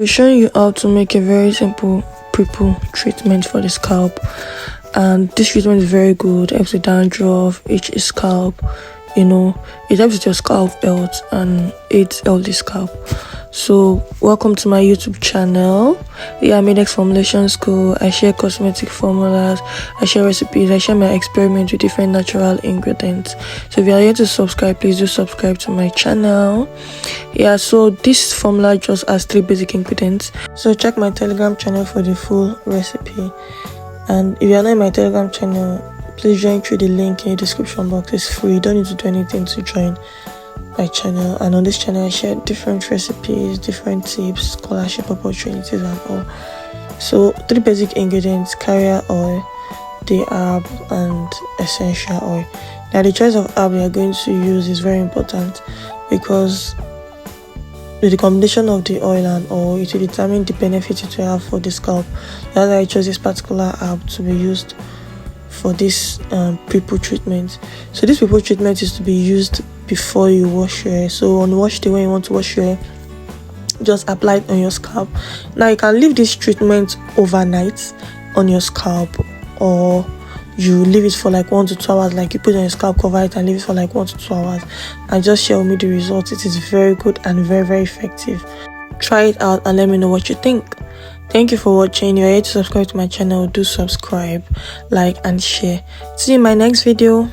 We're showing you how to make a very simple pimple treatment for the scalp, and this treatment is very good. It helps with dandruff, itchy scalp, it helps with your scalp health and aids healthy scalp. So welcome to my YouTube channel. I made Formulation school. I share cosmetic formulas, I share recipes, I share my experiments with different natural ingredients. So if you are here to subscribe, please do subscribe to my channel. So this formula just has 3 basic ingredients, so check my Telegram channel for the full recipe. And if you are not in my Telegram channel, please join through the link in the description box. It's free, you don't need to do anything to join my channel. And on this channel I share different recipes, different tips, scholarship opportunities and all. So 3 basic ingredients: carrier oil, the herb, and essential oil. Now the choice of herb we are going to use is very important, because with the combination of the oil and oil, it will determine the benefit it will have for the scalp. That's why I chose this particular herb to be used for this pimple treatment. So this pimple treatment is to be used before you wash your hair. So on wash day, when you want to wash your hair, just apply it on your scalp. Now you can leave this treatment overnight on your scalp, or you leave it for like 1 to 2 hours. Like you put it on your scalp, cover it, and leave it for like 1 to 2 hours, and just share with me the results. It is very good and very, very effective. Try it out and let me know what you think. Thank you for watching. If you're here to subscribe to my channel, do subscribe, like, and share. See you in my next video.